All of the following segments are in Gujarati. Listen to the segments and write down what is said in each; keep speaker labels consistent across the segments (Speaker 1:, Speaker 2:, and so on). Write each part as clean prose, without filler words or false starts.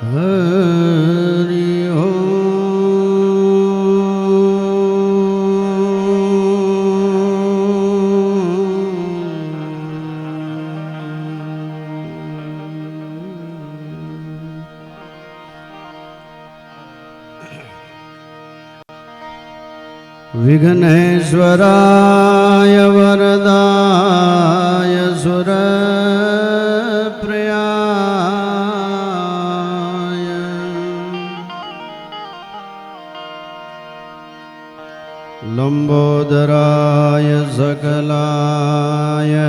Speaker 1: હરિ વિઘ્નેશ્વરાય વરદાય સુરપ્રિયાય લંબોદરાય સકલાય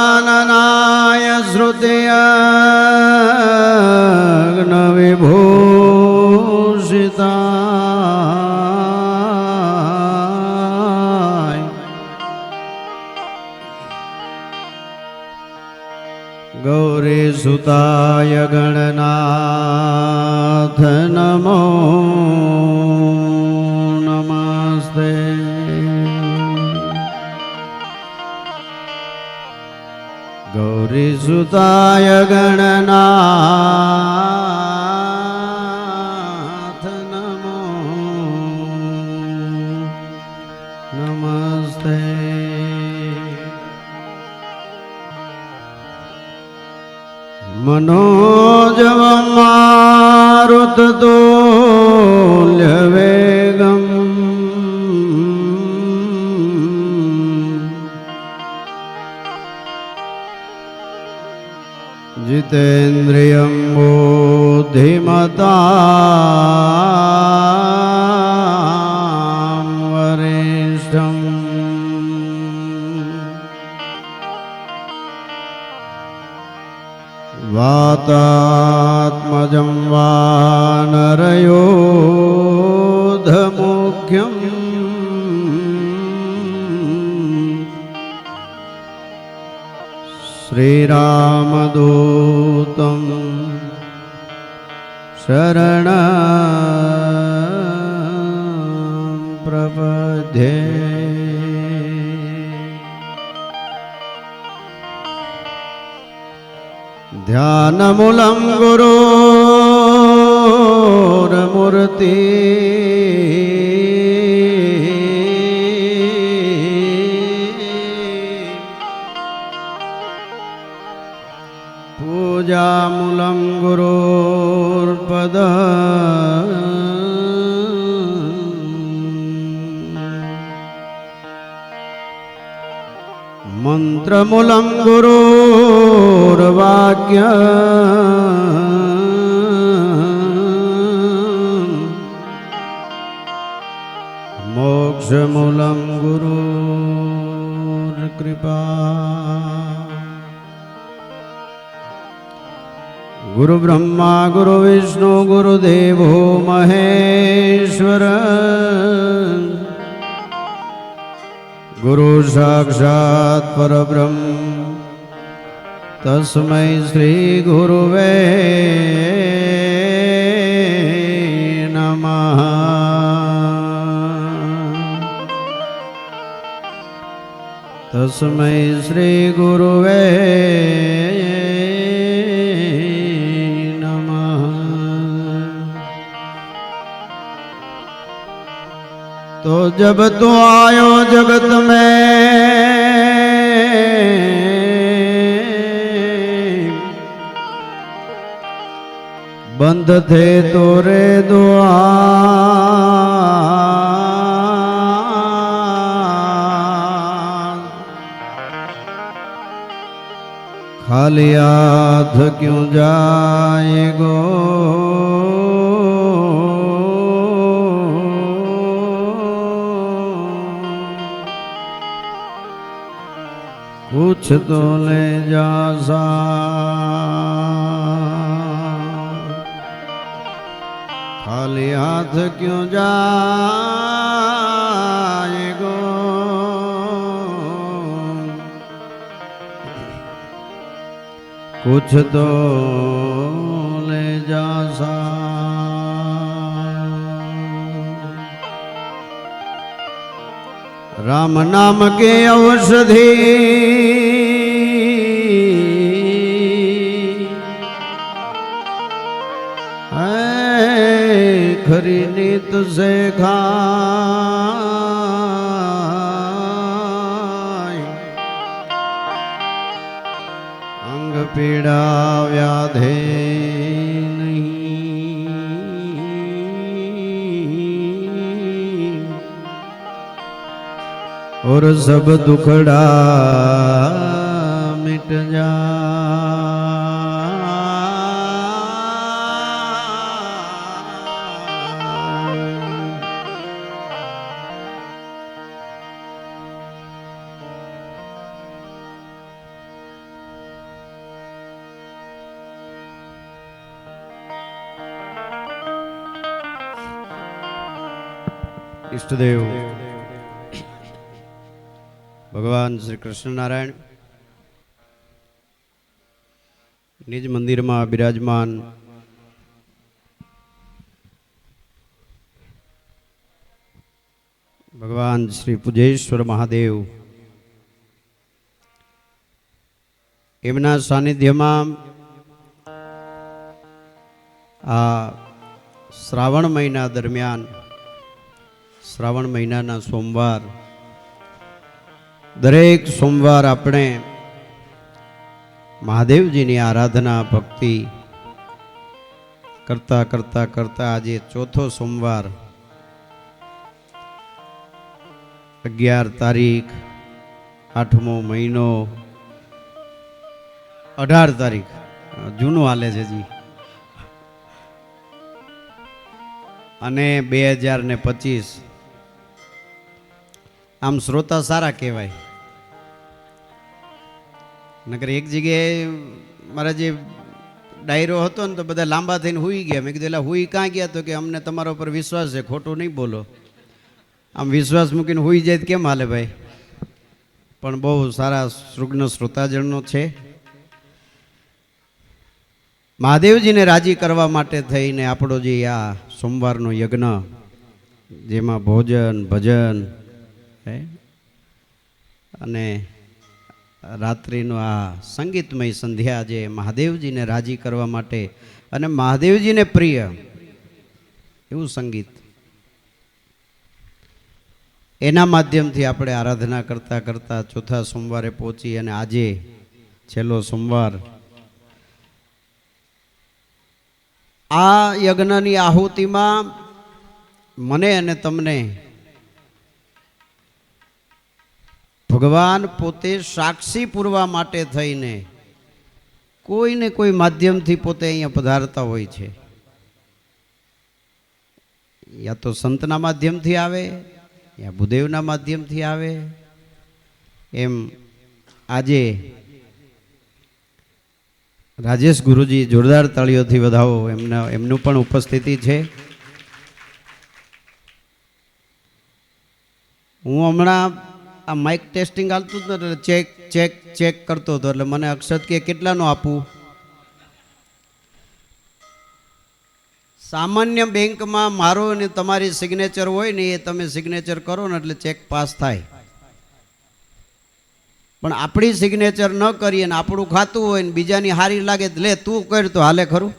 Speaker 1: નાગાનનાય શ્રુતિયગ્નવિભૂષિતાય ગૌરીસુતાય ગણનાથ નમો નમસ્તે ગૌરીસુતાય ગણનાથ નમો નમસ્તે મનોજવમ મારુતતુલ્ય વેગમ जितेन्द्रियं बुद्धिमतां वरिष्ठम् वातात्मजं वानरयोधमुख्यम् श्रीरामदूतं शरणं प्रपद्ये ध्यानमूलं गुरोर्मूर्ति पूजामूलं गुरोर्पद मंत्रमूलं गुरोर्वाक्य मोक्षमूलं गुरोर्कृपा गुरु ब्रह्मा गुरु विष्णु गुरुदेवो महेश्वर गुरु साक्षात् परब्रह्म तस्मै श्री गुरुवे नमः। तस्मै श्री गुरुवे तो जब तू आयो जगत में बंद थे तोरे द्वार खाली हाथ क्यों जाएगो कुछ तो ले जा सा खाली हाथ क्यों जाएगो कुछ तो ले जा सा राम नाम के औषधि खरी नीत से खाय अंग पीड़ा व्याधे और सब दुखड़ा मिट जा। इष्टदेव भगवान श्री कृष्ण नारायण निज मंदिर में विराजमान भगवान श्री पूजेश्वर महादेव एमना सानिध्य में आ श्रावण महीना दरमियान श्रावण महीना सोमवार दरेक सोमवार अपने महादेवजी की आराधना भक्ति करता करता करता आज चौथो सोमवार 11 तारीख 8मो महीनो 18 तारीख जूनू हाले छे जी अने 2025 आम श्रोता सारा कहवाय नगर एक जगह मारा जे डायरो हतो ने तो बधा लांबा थईने हुई गया। मैं कीधुं हुई क्या गया तो कि अमने तमारा पर विश्वास है खोटू नहीं बोलो आम विश्वास मूकीने हुई जाए केम हाले भाई पण बहु सारा सुग्न श्रोताजनो छे। महादेवजी ने राजी करवा माटे थईने आपणो जे आ सोमवारनो यज्ञ जेमां भोजन भजन अने रात्रिनो आ संगीतमय संध्या जे महादेवजी ने राजी करवा माटे अने महादेवजी ने प्रिय एवं संगीत एना माध्यमथी आपणे आराधना करता करता चौथा सोमवारे पहोंची अने आजे छेल्लो सोमवार आ यज्ञनी आहुतिमां मने अने तमने भगवान पोते साक्षी पूरवा माटे थईने कोई ने कोई माध्यम थी पोते अहींया पधारता होय छे। या तो संतना माध्यम थी आवे या भूदेवना माध्यम थी आवे एम आजे राजेश गुरुजी जोरदार ताळीओथी वधाવો एमनु पण उपस्थिति छे। हूँ हमणा आ माइक टेस्टिंग हालतुं ज नथी चेक चेक चेक करतो हतो એટલે મને અક્ષત કે કેટલાનો આપું સામાન્ય બેંકમાં મારો અને તમારી સિગ્નેચર હોય ને એ તમે સિગ્નેચર કરો ને એટલે ચેક પાસ થાય પણ આપણી સિગ્નેચર ન કરીએ ને આપણું ખાતું હોય ને બીજાની હારી લાગે લે તું કર તો હાલે ખરું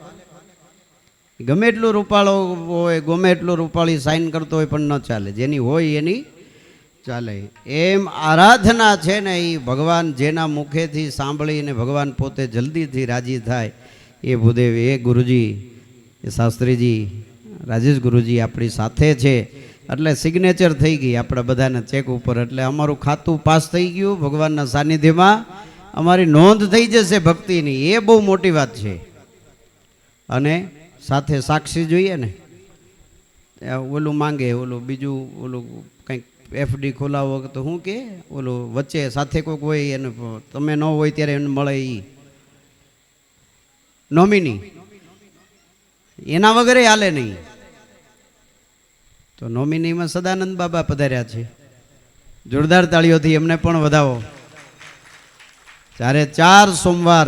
Speaker 1: ગમે એટલું રૂપાળો હોય ગમે એટલું રૂપાળી સાઇન કરતો હોય પણ ન ચાલે જેની હોય એની ચાલે एम आराधना है ने भगवान जेना मुखे थी सांभळी ने भगवान पोते जल्दी थी राजी थाय ए भूदेव ए गुरुजी ए शास्त्रीजी राजेश गुरुजी अपनी साथे छे एटले सिग्नेचर थई गई आपड़ा बधाना चेक उपर एटले अमारुं खातुं पास थई गयुं भगवानना सानिध्यमां अमारी नोंध थई जशे भक्तिनी ए बहु मोटी वात छे। अने साथे साक्षी जोईए ने ओलुं मांगे ओलुं बीजुं ओलुं कंईक एफडी खोलावो तो हूँ के ओलो वच्चे साथे कोई होय एने तमे न होय त्यारे एने मळे ई नॉमिनी एना वगरे हाले नहीं तो नॉमिनी में सदानंद बाबा पधार्या छे जोरदार ताळीओथी एमने पण वधाવો। चारे 4 सोमवार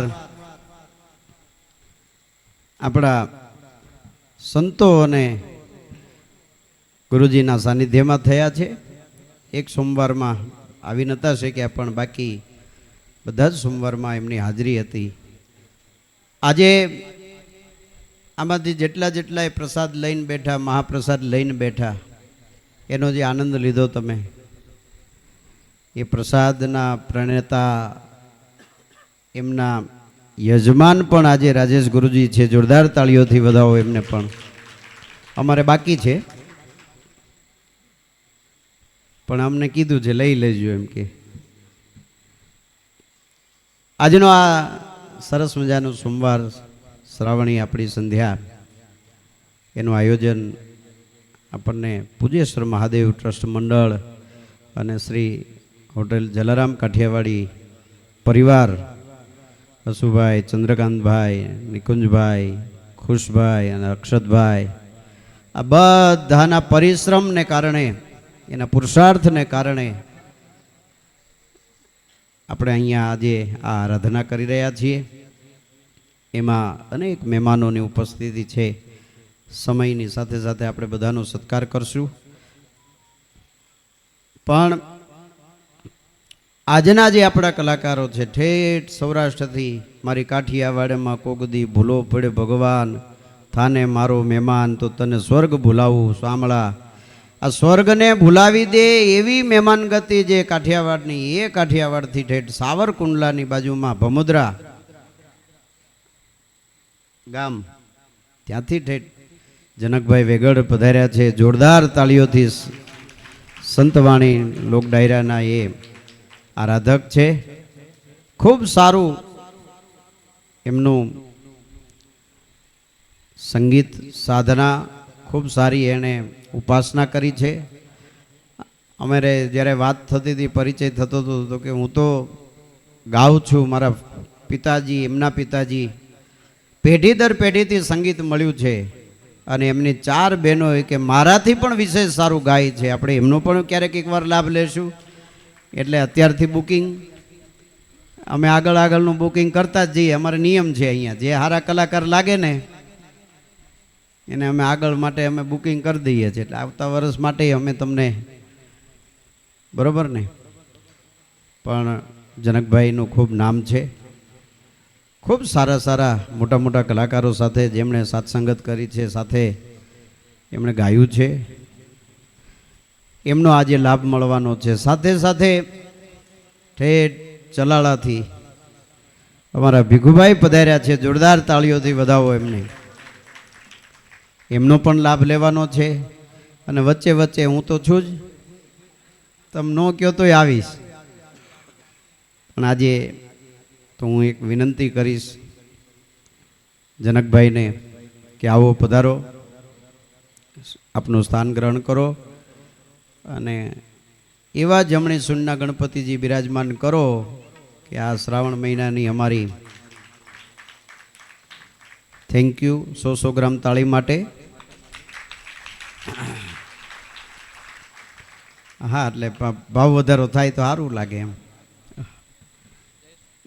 Speaker 1: आपड़ा संतो अने गुरुजीना सानिध्यमां थया छे એક સોમવારમાં આવી નહોતા શક્યા, પણ બાકી બધા જ સોમવારમાં એમની હાજરી હતી. આજે આમાંથી જેટલા પ્રસાદ લઈને બેઠા, મહાપ્રસાદ લઈને બેઠા, એનો જે આનંદ લીધો તમે, એ પ્રસાદના પ્રણેતા એમના યજમાન પણ આજે રાજેશ ગુરુજી છે. જોરદાર તાળીઓથી વધાવો એમને. પણ અમારે બાકી છે, પણ અમને કીધું છે લઈ લેજો એમ કે. આજનો આ સરસ મજાનો સોમવાર, શ્રાવણી આપણી સંધ્યા, એનું આયોજન આપણને પૂજ્યેશ્વર મહાદેવ ટ્રસ્ટ મંડળ અને શ્રી હોટેલ જલારામ કાઠિયાવાડી પરિવાર, અશુભાઈ, ચંદ્રકાંતભાઈ, નિકુંજભાઈ, ખુશભાઈ અને અક્ષતભાઈ, આ બધાના પરિશ્રમને કારણે, એના પુરુષાર્થને કારણે આપણે અહીંયા આજે આ આરાધના કરી રહ્યા છીએ. એમાં અનેક મહેમાનોની ઉપસ્થિતિ છે. સમયની સાથે સાથે આપણે બધાનો સત્કાર કરશું. પણ આજના જે આપણા કલાકારો છે, ઠેઠ સૌરાષ્ટ્રથી મારી કાઠિયાવાડમાં કોગદી ભૂલો પડે ભગવાન, થાને મારો મહેમાન તો તને સ્વર્ગ ભૂલાવું શામળા. આ સ્વર્ગને ભૂલાવી દે એવી મહેમાન ગતિ જે કાઠિયાવાડની, એ કાઠિયાવાડથી ઠેઠ સાવરકુંડલાની બાજુમાં ભમુદ્રા ગામ, ત્યાંથી ઠેઠ જનકભાઈ વેગડ પધાર્યા છે. જોરદાર તાળીઓથી સંતવાણી લોક ડાયરાના એ આરાધક છે. ખૂબ સારું એમનું સંગીત સાધના, ખૂબ સારી એણે ઉપાસના કરી છે. અમારે જ્યારે વાત થતી હતી, પરિચય થતો હતો, તો કે હું તો ગાઉં છું, મારા પિતાજી, એમના પિતાજી પેઢી દર પેઢીથી સંગીત મળ્યું છે, અને એમની 4 બહેનો કે મારાથી પણ વિશેષ સારું ગાય છે. આપણે એમનો પણ ક્યારેક એકવાર લાભ લેશું. એટલે અત્યારથી બુકિંગ અમે આગળનું બુકિંગ કરતા જ જઈએ. અમારે નિયમ છે અહીંયા, જે સારા કલાકાર લાગે ને એને અમે આગળ માટે અમે બુકિંગ કરી દઈએ છીએ. એટલે આવતા વર્ષ માટે અમે તમને, બરોબર ને. પણ જનકભાઈનું ખૂબ નામ છે. ખૂબ સારા મોટા મોટા કલાકારો સાથે જેમણે સાત્સંગત કરી છે, સાથે એમણે ગાયું છે, એમનો આજે લાભ મળવાનો છે. સાથે સાથે ઠેઠ ચલાળાથી અમારા ભીખુભાઈ પધાર્યા છે. જોરદાર તાળીઓથી વધાવો એમને. એમનો પણ લાભ લેવાનો છે. અને વચ્ચે વચ્ચે હું તો છું જ, તમે ન કહો તોય આવીશ. પણ આજે તો હું એક વિનંતી કરીશ જનકભાઈને કે આવો પધારો, આપનું સ્થાન ગ્રહણ કરો, અને એવા જમણી સૂંઢના ગણપતિજી બિરાજમાન કરો કે આ શ્રાવણ મહિનાની અમારી. થેન્ક યુ 100 ગ્રામ તાળી માટે. હા, એટલે ભાવ વધારો થાય તો સારું લાગે એમ.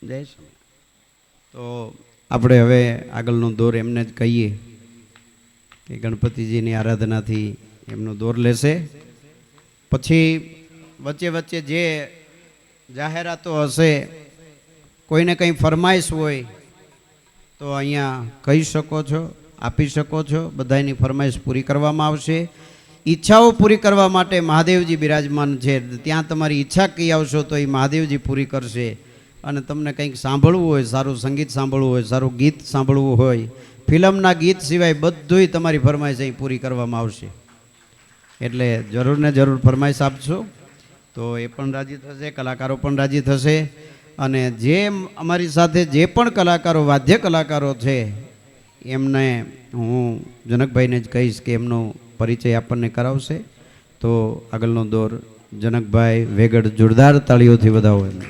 Speaker 1: જય શ્રી. તો આપણે હવે આગળનો દોર એમને જ કહીએ કે ગણપતિજીની આરાધનાથી એમનો દોર લેશે. પછી વચ્ચે વચ્ચે જે જાહેરાતો હશે, કોઈને કંઈ ફરમાઈશ હોય તો અહીંયા કહી શકો છો, આપી શકો છો. બધાની ફરમાઈશ પૂરી કરવામાં આવશે. ઈચ્છાઓ પૂરી કરવા માટે મહાદેવજી બિરાજમાન છે. ત્યાં તમારી ઈચ્છા કહી આવશો તો એ મહાદેવજી પૂરી કરશે. અને તમને કંઈક સાંભળવું હોય, સારું સંગીત સાંભળવું હોય, સારું ગીત સાંભળવું હોય, ફિલ્મના ગીત સિવાય બધુંય તમારી ફરમાઈશ અહીં પૂરી કરવામાં આવશે. એટલે જરૂર ને જરૂર ફરમાઈશ આપશો તો એ પણ રાજી થશે, કલાકારો પણ રાજી થશે. અને જે અમારી સાથે જે પણ કલાકારો, વાદ્ય કલાકારો છે, એમને હું જનકભાઈને જ કહીશ કે એમનો પરિચય આપણને કરાવશે. તો આગળનો દોર જનકભાઈ વેગડ, જોરદાર તાળીઓથી વધાવો એમને.